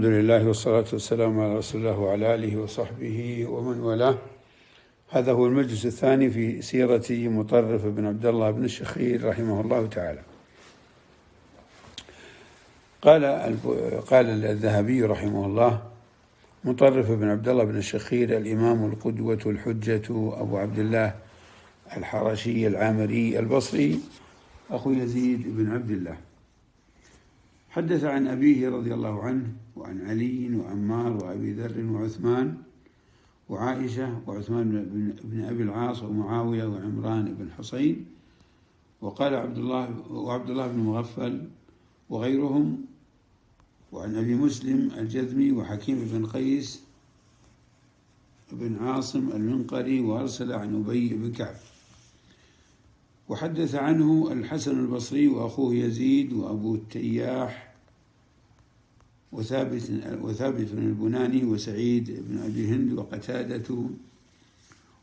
الحمد لله والصلاة والسلام على رسول الله وعلى آله وصحبه ومن والاه. هذا هو المجلس الثاني في سيرة مطرف بن عبد الله بن الشخير رحمه الله تعالى. قال الذهبي رحمه الله: مطرف بن عبد الله بن الشخير الإمام القدوة الحجة أبو عبد الله الحرشي العامري البصري أخو يزيد بن عبد الله، حدث عن أبيه رضي الله عنه وعن علي وعمار وأبي ذر وعثمان وعائشة وعثمان بن أبي العاص ومعاوية وعمران بن حصين، وقال عبد الله بن مغفل وغيرهم، وعن أبي مسلم الجذمي وحكيم بن قيس بن عاصم المنقري، وأرسل عن أبي بن كعب. وحدث عنه الحسن البصري وأخوه يزيد وأبو التياح وثابت بن البناني وسعيد بن أبي هند وقتادة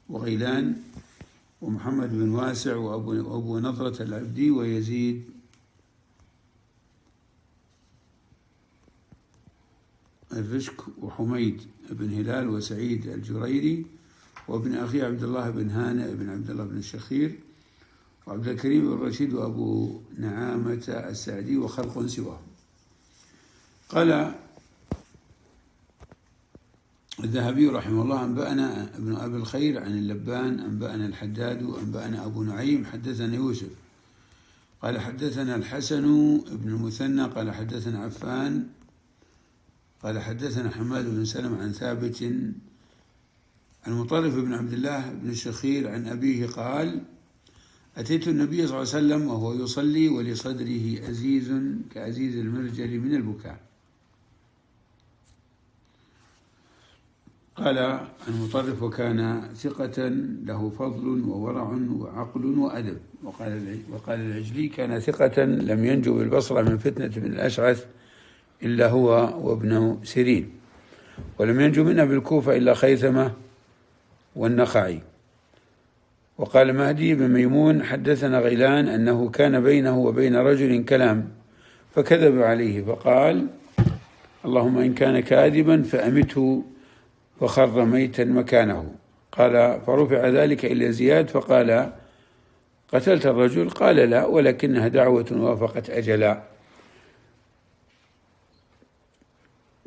وغيلان ومحمد بن واسع وأبو نضرة العبدي ويزيد الرشك وحميد بن هلال وسعيد الجريري وابن أخي عبد الله بن هانئ بن عبد الله بن الشخير وعبد الكريم بن رشيد وأبو نعامة السعدي وخلق سواهم. قال الذهبي رحمه الله: أنبأنا ابن أبي الخير عن اللبان أنبأنا الحداد أنبأنا أبو نعيم حدثنا يوسف قال حدثنا الحسن بن المثنى قال حدثنا عفان قال حدثنا حماد بن سلمة عن ثابت المطرف بن عبد الله بن الشخير عن أبيه قال: أتيت النبي صلى الله عليه وسلم وهو يصلي ولصدره أزيز كأزيز المرجل من البكاء. قال المطرف: وكان ثقة له فضل وورع وعقل وأدب. وقال العجلي: كان ثقة لم ينجو بالبصرة من فتنة بن الأشعث إلا هو وابن سيرين، ولم ينجو منها بالكوفة إلا خيثمة والنخعي. وقال مهدي بن ميمون: حدثنا غيلان أنه كان بينه وبين رجل كلام فكذب عليه فقال: اللهم إن كان كاذبا فأمته، فخر ميتا مكانه. قال: فرفع ذلك إلى زياد فقال: قتلت الرجل؟ قال: لا، ولكنها دعوة وافقت أجلا.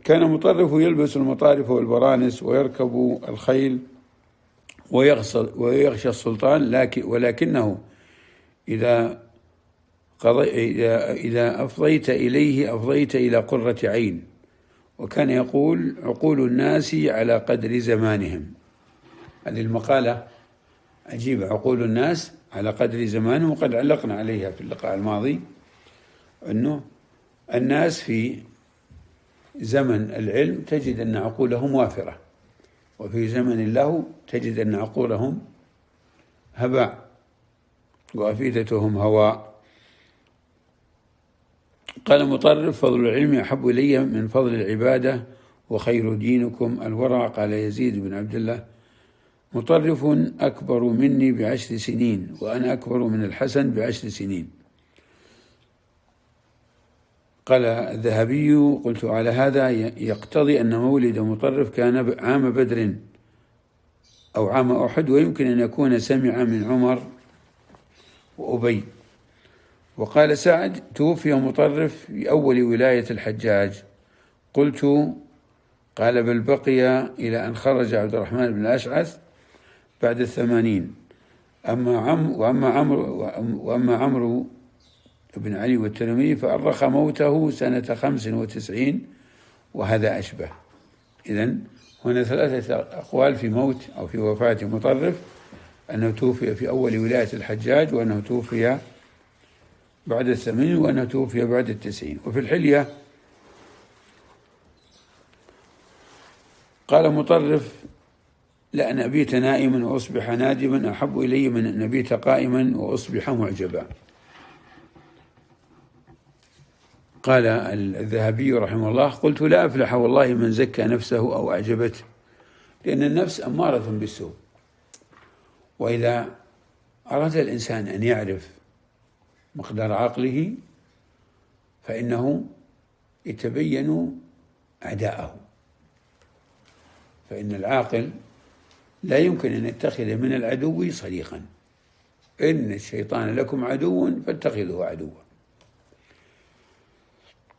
كان مطرف يلبس المطارف والبرانس ويركب الخيل ويغشى السلطان، ولكنه إذا أفضيت إليه أفضيت إلى قرة عين. وكان يقول: عقول الناس على قدر زمانهم. هذه المقالة عجيبة، عقول الناس على قدر زمانهم، وقد علقنا عليها في اللقاء الماضي أنه الناس في زمن العلم تجد أن عقولهم وافرة، وفي زمن اللهو تجد أن عقولهم هباء وأفئدتهم هواء. قال مطرف: فضل العلم أحب إلي من فضل العبادة وخير دينكم الورع. قال يزيد بن عبد الله: مطرف أكبر مني ب10 سنين وأنا أكبر من الحسن ب10 سنين. قال الذهبي: قلت على هذا يقتضي أن مولد مطرف كان عام بدر أو عام أحد، ويمكن أن يكون سمع من عمر وأبي. وقال سعد: توفي مطرف في أول ولاية الحجاج. قلت: قال: بل بقي إلى أن خرج عبد الرحمن بن الأشعث بعد 80. وأما عمرو بن علي والترمذي فأرخ موته سنة 95، وهذا أشبه. إذن هنا 3 أقوال في موت أو في وفاة مطرف: أنه توفي في أول ولاية الحجاج، وأنه توفي بعد 80، وأنه توفي بعد 90. وفي الحلية قال مطرف: لأن أبيت نائما وأصبح نادما أحب إلي من أن أبيت قائما وأصبح معجبا. قال الذهبي رحمه الله: قلت: لا أفلح والله من زكى نفسه أو أعجبته، لأن النفس أمارة بالسوء. وإذا أراد الإنسان أن يعرف مقدار عقله فإنه يتبين أعداءه. فإن العاقل لا يمكن أن يتخذ من العدو صديقا. إن الشيطان لكم عدو فاتخذوه عدوا.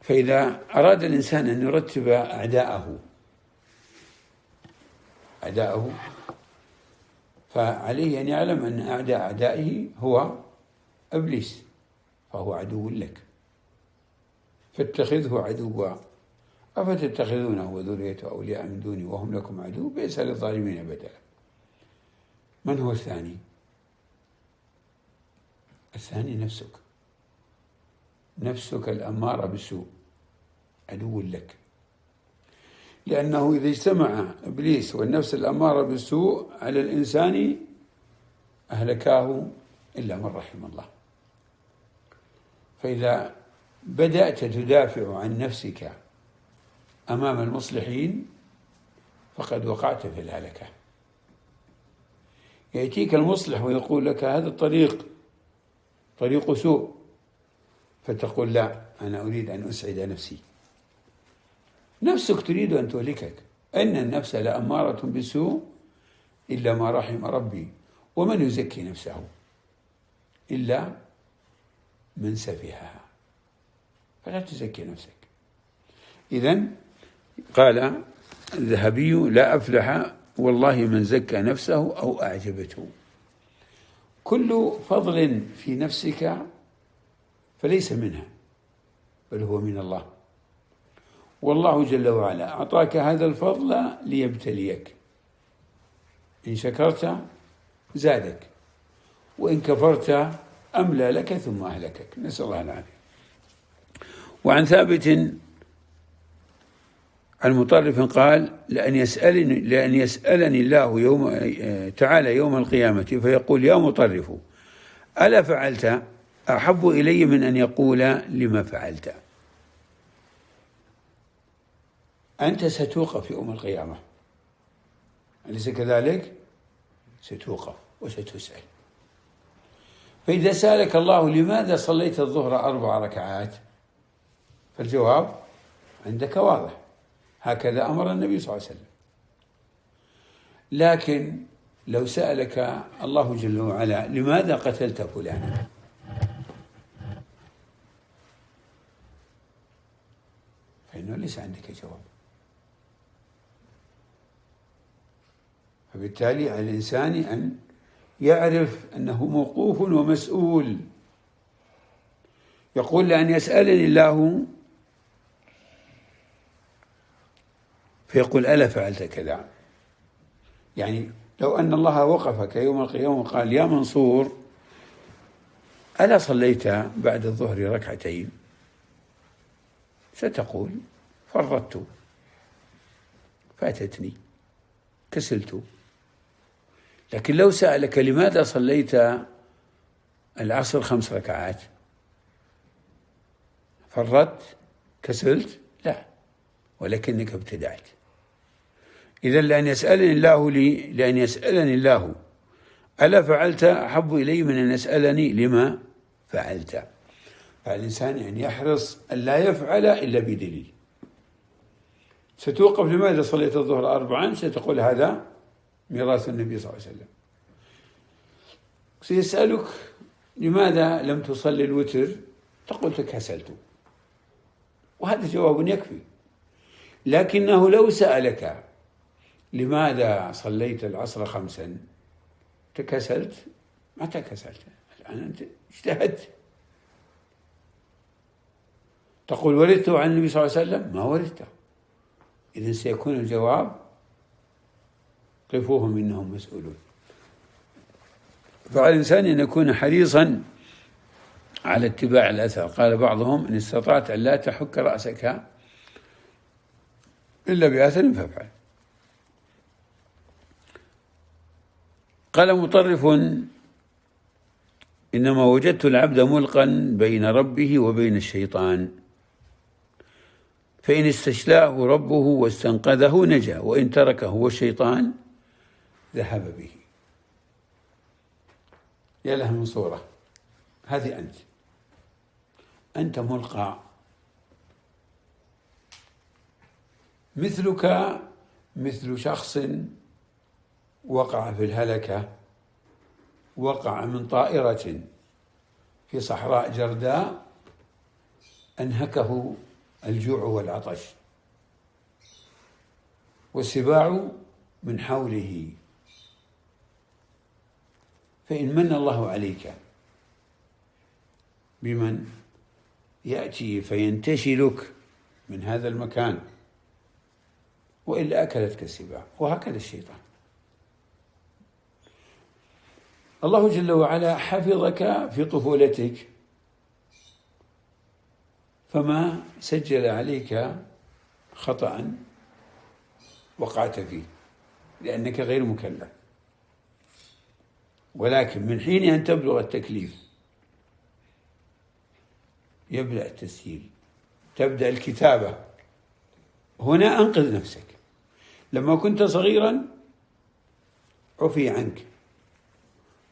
فإذا أراد الإنسان أن يرتب أعداءه فعليه أن يعلم أن أعداء أعدائه هو إبليس، فهو عدو لك، فاتخذه عدوا. أفتتخذونه وذريته أولياء من دوني وهم لكم عدو بئس للظالمين بدلا. من هو الثاني؟ الثاني نفسك الأمارة بالسوء عدو لك، لأنه إذا اجتمع إبليس والنفس الأمارة بالسوء على الإنسان أهلكاه إلا من رحم الله. فإذا بدأت تدافع عن نفسك أمام المصلحين فقد وقعت في الهلكة. يأتيك المصلح ويقول لك هذا الطريق طريق سوء، فتقول لا، أنا أريد أن أسعد نفسي. نفسك تريد أن تهلكك. إن النفس لأمارة بالسوء إلا ما رحم ربي ومن يزكي نفسه إلا من سفهها، فلا تزكي نفسك. إذن قال الذهبي لا أفلح والله من زكى نفسه أو أعجبته. كل فضل في نفسك فليس منها بل هو من الله، والله جل وعلا أعطاك هذا الفضل ليبتليك. إن شكرت زادك، وإن كفرت أملى لك ثم أهلكك، نسأل الله العافية. وعن ثابت عن مطرف قال لأن يسألني الله تعالى يوم القيامة فيقول يا مطرف ألا فعلت أحب إلي من أن يقول لما فعلت. أنت ستوقف يوم القيامة، أليس كذلك؟ ستوقف وستسأل. فإذا سألك الله لماذا صليت الظهر 4 ركعات فالجواب عندك واضح، هكذا أمر النبي صلى الله عليه وسلم. لكن لو سألك الله جل وعلا لماذا قتلت فلانا فإنه ليس عندك جواب. فبالتالي على الإنسان أن يعرف أنه موقوف ومسؤول. يقول لأن يسألني الله فيقول ألا فعلت كذا. يعني لو أن الله وقفك يوم القيامة وقال يا منصور ألا صليت بعد الظهر 2 ركعتين، ستقول فرطت، فاتتني، كسلت. لكن لو سألك لماذا صليت العصر 5 ركعات، فرطت، كسلت؟ لا، ولكنك ابتدعت. إذن لأن يسألني الله ألا فعلت أحب إلي من أن يسألني لما فعلت. فالإنسان يعني يحرص أن لا يفعل إلا بدليل. ستوقف لماذا صليت الظهر 4، ستقول هذا ميراث النبي صلى الله عليه وسلم. سيسألك لماذا لم تصلي الوتر، تقول تكسلت، وهذا جواب يكفي. لكنه لو سألك لماذا صليت العصر 5، تكسلت، ما تكسلت، الآن أنت اجتهدت. تقول ورثته عن النبي صلى الله عليه وسلم، ما ورثته. إذن سيكون الجواب قفوهم إنهم مسؤولون. فعلى الإنسان أن يكون حريصا على اتباع الأثر. قال بعضهم إن استطعت أن لا تحك رأسك إلا بأثر فافعل. قال مطرف إنما وجدت العبد ملقا بين ربه وبين الشيطان، فإن استشلاه ربه واستنقذه نجا، وإن تركه هو الشيطان ذهب به. يا لها من صورة. هذه أنت ملقى مثلك مثل شخص وقع في الهلكة، وقع من طائرة في صحراء جرداء أنهكه الجوع والعطش والسباع من حوله، فإن من الله عليك بمن يأتي فينتشلك من هذا المكان، وإلا أكلتك السباع. وهكذا الشيطان. الله جل وعلا حفظك في طفولتك فما سجل عليك خطأ وقعت فيه لأنك غير مكلف، ولكن من حين أن تبلغ التكليف يبدأ التسجيل، تبدأ الكتابة. هنا أنقذ نفسك. لما كنت صغيرا عفي عنك،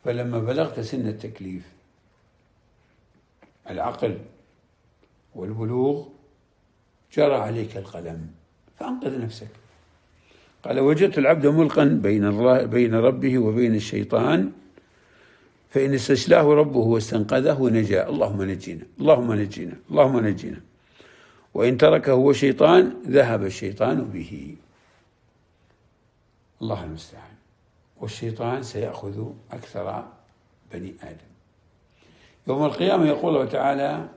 فلما بلغت سن التكليف العقل والبلوغ جرى عليك القلم فأنقذ نفسك. قال: وجدت العبد ملقا بين ربه وبين الشيطان، فإن استشلاه ربه واستنقذه نجا. اللهم نجينا، اللهم نجينا، اللهم نجينا. وإن تركه هو شيطان ذهب الشيطان به. الله المستعان. والشيطان سيأخذ أكثر بني آدم. يوم القيامة يقول الله تعالى: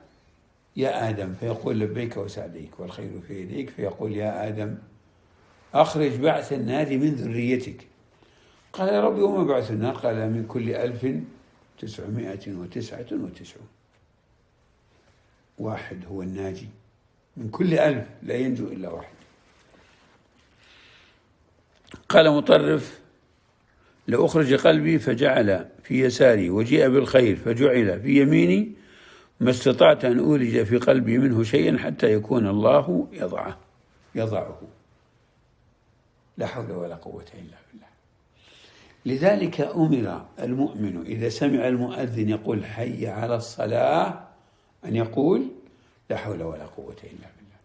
يا آدم، فيقول: لبيك وسعديك والخير في يديك. فيقول: يا آدم أخرج بعث النار من ذريتك. قال: يا رب وما بعث النار؟ قال: من كل 1999 واحد هو الناجي، من كل 1000 لا ينجو إلا واحد. قال مطرف: لأخرج قلبي فجعل في يساري، وجيء بالخير فجعل في يميني، ما استطعت أن أولج في قلبي منه شيئا حتى يكون الله يضعه. لا حول ولا قوة إلا بالله. لذلك أمر المؤمن إذا سمع المؤذن يقول حي على الصلاة أن يقول لا حول ولا قوة إلا بالله.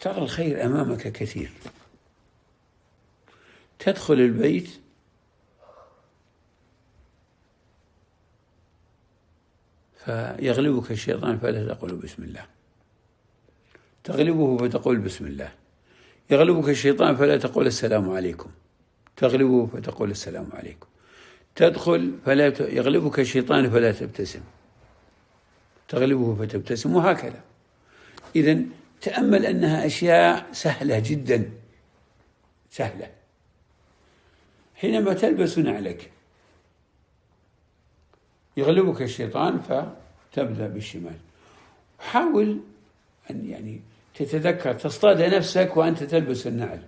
ترى الخير أمامك كثير. تدخل البيت فيغلبك الشيطان فلا تقول بسم الله، تغلبه فتقول بسم الله. يغلبك الشيطان فلا تقول السلام عليكم، تغلبه فتقول السلام عليكم. تدخل يغلبك الشيطان فلا تبتسم، تغلبه فتبتسم، وهكذا. إذن تأمل أنها أشياء سهلة جدا، سهلة. حينما تلبس نعلك يغلبك الشيطان فتبدأ بالشمال. حاول أن تتذكر تصطاد نفسك وأنت تلبس النعل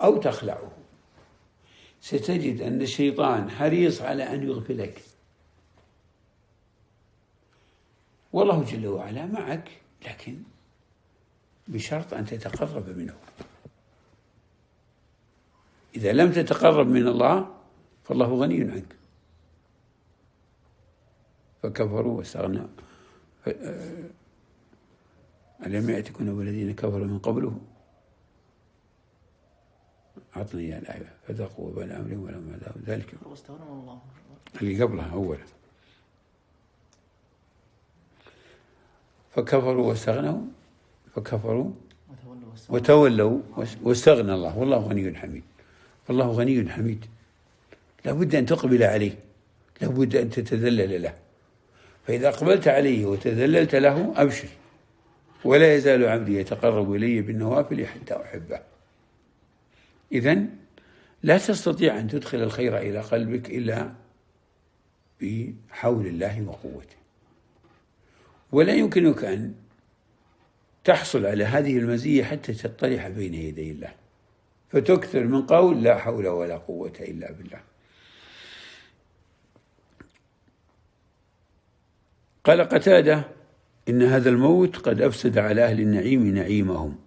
أو تخلعه. ستجد أن الشيطان حريص على أن يغفلك، والله جل وعلا معك، لكن بشرط أن تتقرب منه. إذا لم تتقرب من الله فالله غني عنك. فكفروا واستغنى. ألم يأتكم نبأ الذين كفروا من قبله عطني يا الآية فذاقوا وبال أمرهم ولهم عذاب ذلك اللي قبلها أولا. فكفروا واستغنوا، فكفروا وتولوا واستغنى الله والله غني حميد. فالله غني حميد، لابد أن تقبل عليه، لابد أن تتذلل له. فإذا أقبلت عليه وتذللت له أبشر، ولا يزال عبدي يتقرب إلي بالنوافل حتى أحبه. إذن لا تستطيع أن تدخل الخير إلى قلبك إلا بحول الله وقوته، ولا يمكنك أن تحصل على هذه المزية حتى تطرح بين يدي الله، فتكثر من قول لا حول ولا قوة إلا بالله. قال قتادة: إن هذا الموت قد أفسد على أهل النعيم نعيمهم،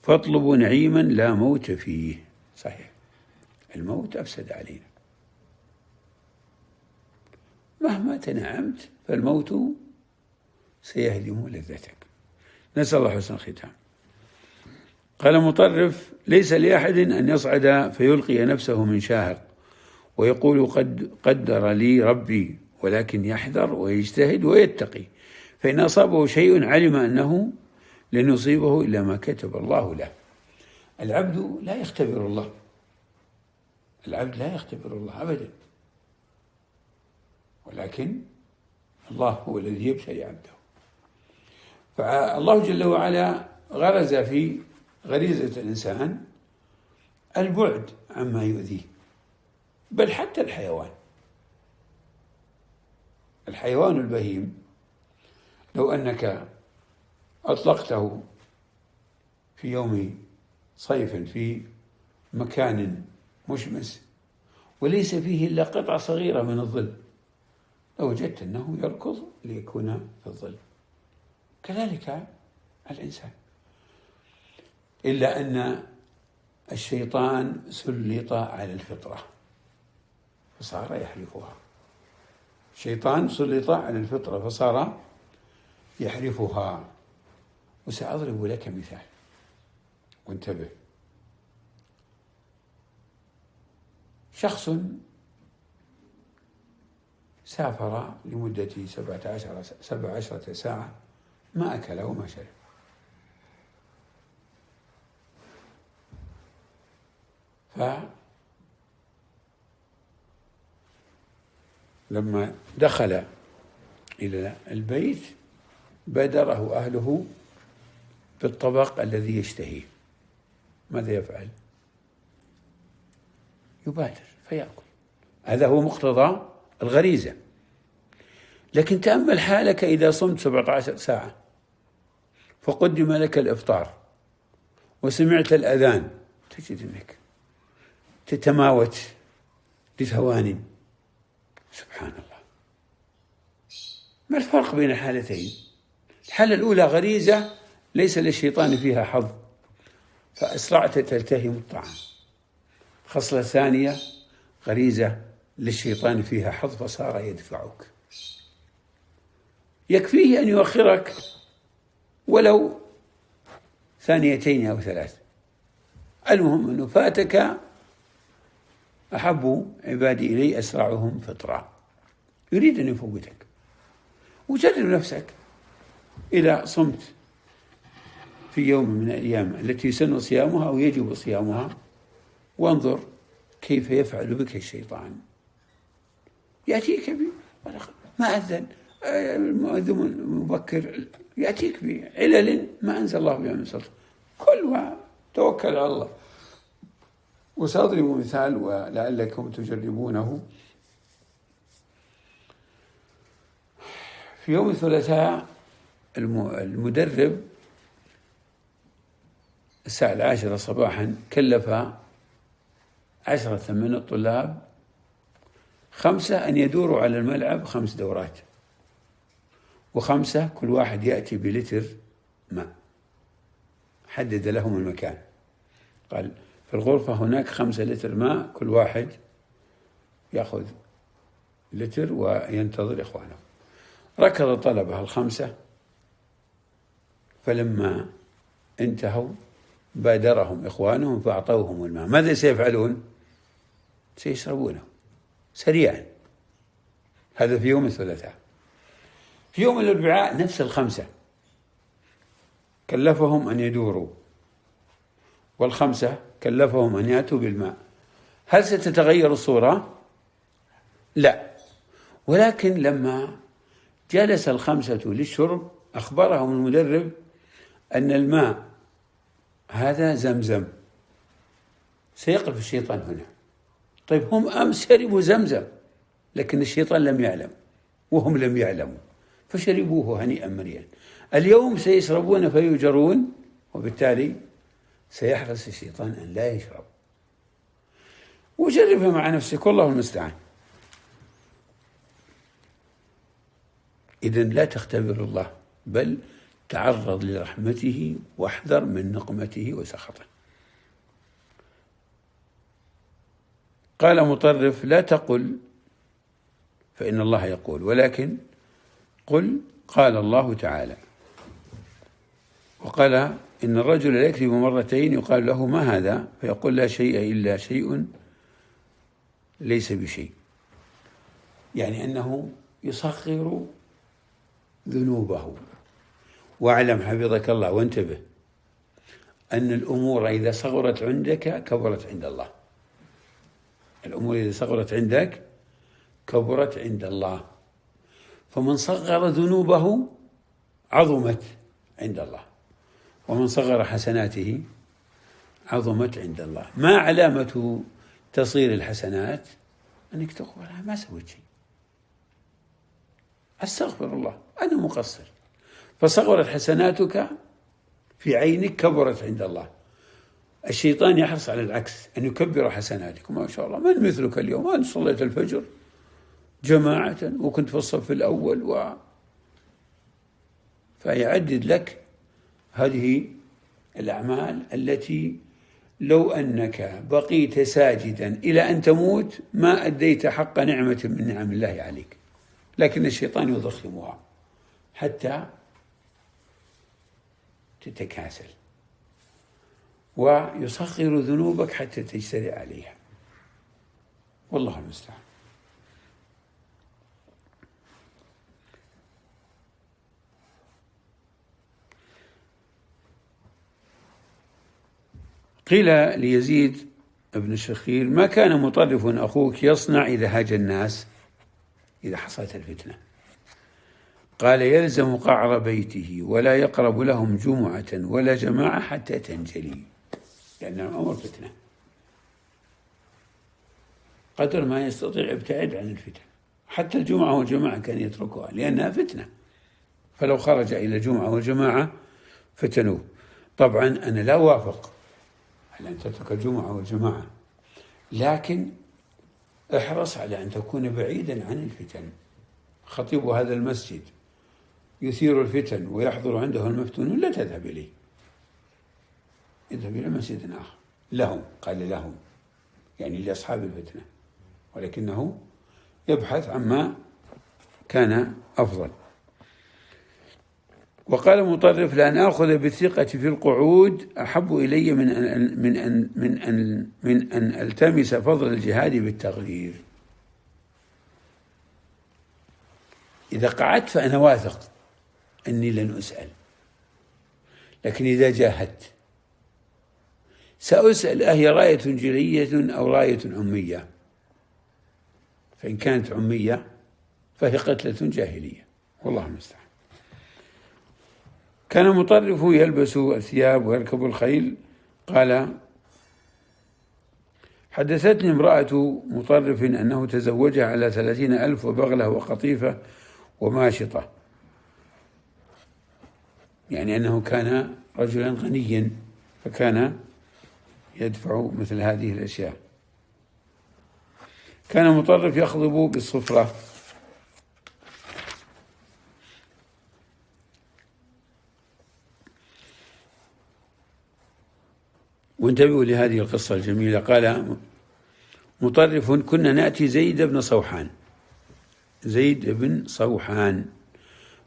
فاطلبوا نعيما لا موت فيه. صحيح، الموت أفسد علينا، مهما تنعمت فالموت سيهدم لذتك. نسأل الله حسن الختام. قال مطرف: ليس لأحد أن يصعد فيلقي نفسه من شاهق ويقول قد قدر لي ربي، ولكن يحذر ويجتهد ويتقي، فإن أصابه شيء علم أنه لن يصيبه إلا ما كتب الله له. العبد لا يختبر الله، العبد لا يختبر الله أبدا، ولكن الله هو الذي يبتلي عبده. فالله جل وعلا غرز في غريزة الإنسان البعد عما يؤذيه، بل حتى الحيوان البهيم لو أنك أطلقته في يوم صيف في مكان مشمس وليس فيه إلا قطعة صغيرة من الظل، لوجدت أنه يركض ليكون في الظل. كذلك الإنسان، إلا أن الشيطان سلط على الفطرة فصار يحرفها. الشيطان سلط على الفطرة فصار يحرفها. وسأضرب لك مثال وانتبه. شخص سافر لمدة 17 ساعة، ما أكل وما شرب، فلما دخل إلى البيت بادره أهله بالطبق الذي يشتهيه، ماذا يفعل؟ يبادر فيأكل. هذا هو مقتضى الغريزة. لكن تأمل حالك إذا صمت 17 ساعة فقدم لك الإفطار وسمعت الأذان، تجد أنك تتماوت لثوان. سبحان الله، ما الفرق بين الحالتين؟ الحالة الأولى غريزة ليس للشيطان فيها حظ فأسرعت تلتهم الطعام. خصلة ثانية غريزة للشيطان فيها حظ فصار يدفعك. يكفيه أن يؤخرك ولو 2 أو 3. المهم أنه فاتك أحب عبادي إلي أسرعهم فطرا، يريد أن يفوتك. وجرب نفسك إذا صمت في يوم من الأيام التي يسن صيامها أو يجب صيامها، وانظر كيف يفعل بك الشيطان. يأتيك ما أذن المؤذن المبكر، يأتيك بعلل ما أنزل الله بها من سلطان، كل توكل على الله. وسأضرب مثال ولعلكم تجربونه. في يوم الثلاثاء المدرب الساعة 10 صباحا كلف 10 من الطلاب 5 أن يدوروا على الملعب 5 دورات، و5 كل واحد يأتي بلتر ماء. حدد لهم المكان، قال في الغرفة هناك 5 لتر ماء، كل واحد يأخذ لتر وينتظر إخوانه. ركض الطلبة 5، فلما انتهوا بادرهم إخوانهم فأعطوهم الماء. ماذا سيفعلون؟ سيشربونه سريعا. هذا في يوم الثلاثاء. في يوم الأربعاء نفس 5 كلفهم أن يدوروا، وال5 كلفهم أن يأتوا بالماء. هل ستتغير الصورة؟ لا. ولكن لما جلس 5 للشرب أخبرهم المدرب أن الماء هذا زمزم. سيقف الشيطان هنا. طيب هم أمس شربوا زمزم، لكن الشيطان لم يعلم وهم لم يعلموا فشربوه هنيئا مريئا. اليوم سيشربون فيجرون، وبالتالي سيحرص الشيطان أن لا يشرب. وجربها مع نفسك والله المستعان. إذن لا تختبر الله، بل تعرض لرحمته واحذر من نقمته وسخطه. قال مطرف: لا تقل فإن الله يقول، ولكن قل قال الله تعالى. وقال إن الرجل لا يكذب مرتين يقال له ما هذا؟ فيقول لا شيء إلا شيء ليس بشيء، يعني أنه يصغر ذنوبه. واعلم حفظك الله وانتبه أن الأمور إذا صغرت عندك كبرت عند الله. الأمور إذا صغرت عندك كبرت عند الله، فمن صغر ذنوبه عظمت عند الله، ومن صغر حسناته عظمت عند الله. ما علامة تصغير الحسنات؟ أنك تقول ما سويت شيء، أستغفر الله أنا مقصر، فصغرت حسناتك في عينك كبرت عند الله. الشيطان يحرص على العكس، أن يكبر حسناتك. ما شاء الله من مثلك اليوم، أنا صليت الفجر جماعة وكنت في الصف الأول فيعدد لك هذه الأعمال التي لو أنك بقيت ساجدا إلى أن تموت ما أديت حق نعمة من نعم الله عليك، لكن الشيطان يضخمها حتى تتكاسل، ويصغر ذنوبك حتى تجترئ عليها، والله المستعان. قيل ليزيد بن الشخير ما كان مطرف أخوك يصنع إذا هاج الناس إذا حصلت الفتنة؟ قال يلزم قعر بيته ولا يقرب لهم جمعة ولا جماعة حتى تنجلي، لأن الأمر فتنة، قدر ما يستطيع ابتعد عن الفتن. حتى الجمعة والجماعة كان يتركها لأنها فتنة، فلو خرج إلى الجمعة والجماعة فتنوه. طبعا أنا لا أوافق على أن تترك الجمعة والجماعة، لكن احرص على أن تكون بعيدا عن الفتن. خطيب هذا المسجد يثير الفتن ويحضر عنده المفتونون، لا تذهب إليه، اذهب إلى مسجد آخر لهم، قال لهم يعني لأصحاب الفتنة، ولكنه يبحث عما كان أفضل. وقال مطرف لأن آخذ بالثقة في القعود أحب إلي من أن ألتمس فضل الجهاد بالتغرير. إذا قعدت فأنا واثق أني لن أسأل، لكن إذا جاهدت سأسأل أهي راية جلية أو راية عمية، فإن كانت عمية فهي قتلة جاهلية، والله المستعان. كان مطرف يلبس الثياب ويركب الخيل. قال حدثتني امرأة مطرف أنه تزوجها على 30,000 وبغلة وقطيفة وماشطة، يعني أنه كان رجلا غنيا فكان يدفع مثل هذه الأشياء. كان مطرف يخضب بالصفرة. وانتبهوا لهذه القصة الجميلة. قال مطرف كنا نأتي زيد بن صوحان،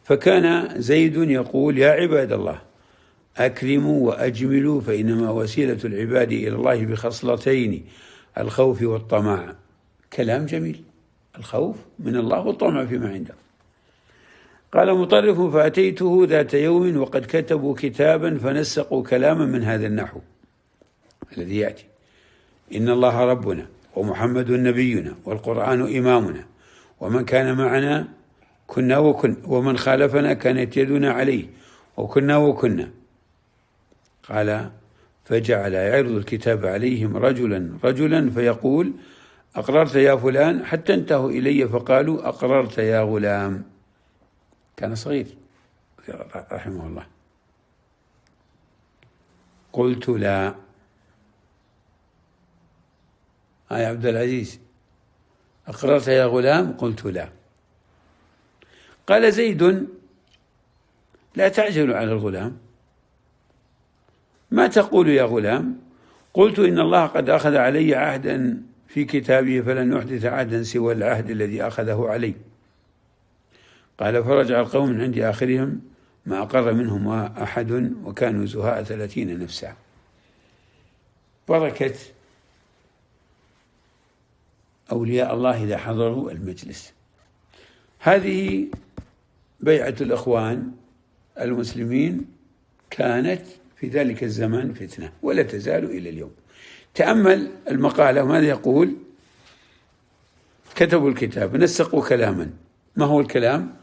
فكان زيد يقول يا عباد الله أكرموا وأجملوا، فإنما وسيلة العباد إلى الله بخصلتين الخوف والطمع. كلام جميل، الخوف من الله والطمع فيما عنده. قال مطرف فأتيته ذات يوم وقد كتبوا كتابا فنسقوا كلاما من هذا النحو الذي يأتي: إن الله ربنا ومحمد نبينا والقرآن إمامنا، ومن كان معنا كنا ومن خالفنا كانت يدنا عليه وكنا. قال فجعل يعرض الكتاب عليهم رجلا فيقول أقررت يا فلان، حتى انتهوا إلي فقالوا أقررت يا غلام. كان صغير رحمه الله. قلت لا. يا عبد العزيز أقررت يا غلام؟ قلت لا. قال زيد لا تعجل على الغلام، ما تقول يا غلام؟ قلت إن الله قد أخذ علي عهدا في كتابه فلن أحدث عهدا سوى العهد الذي أخذه علي. قال فرجع القوم من عند آخرهم ما أقر منهم أحد وكانوا زهاء 30 نفسا. بركة أولياء الله إذا حضروا المجلس. هذه بيعة الإخوان المسلمين كانت في ذلك الزمان فتنة ولا تزال إلى اليوم. تأمل المقالة ماذا يقول. كتبوا الكتاب نسقوا كلاما. ما هو الكلام؟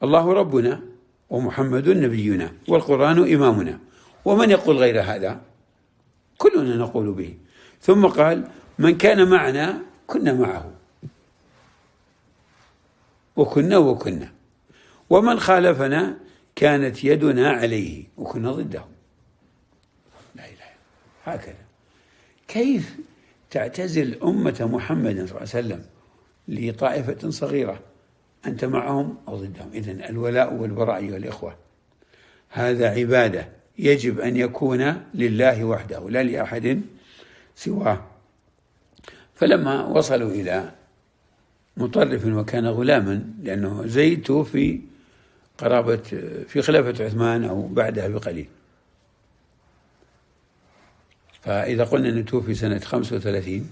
الله ربنا ومحمد نبينا والقرآن إمامنا، ومن يقول غير هذا كلنا نقول به. ثم قال من كان معنا كنا معه وكنا ومن خالفنا كانت يدنا عليه وكنا ضده. لا إله هكذا. كيف تعتزل أمة محمد صلى الله عليه وسلم لطائفة صغيرة أنت معهم أو ضدهم؟ إذن الولاء والبراء أيها الإخوة هذا عبادة يجب أن يكون لله وحده لا لأحد سواه. فلما وصلوا إلى مطرف وكان غلاما، لأنه زيد توفي في خلافة عثمان أو بعدها بقليل، فإذا قلنا أنه توفي سنة 35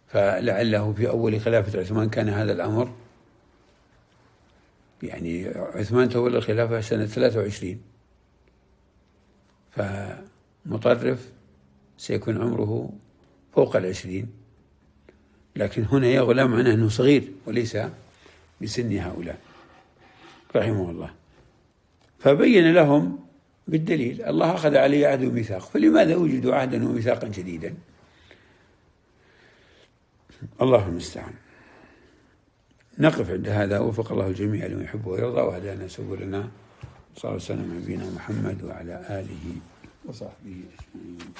فلعله في أول خلافة عثمان كان هذا الأمر، يعني عثمان تولى الخلافة سنة 23، فمطرف سيكون عمره فوق 20، لكن هنا يا غلام معناه أنه صغير وليس بسن هؤلاء رحمه الله. فبين لهم بالدليل الله أخذ عليه عهد وميثاق، فلماذا وجدوا عهدا وميثاقا جديدا؟ الله المستعان. نقف عند هذا. وفق الله الجميع لما يحب ويرضى وهدانا سبلنا. صلى الله عليه وسلم على نبينا محمد وعلى آله وصحبه أجمعين.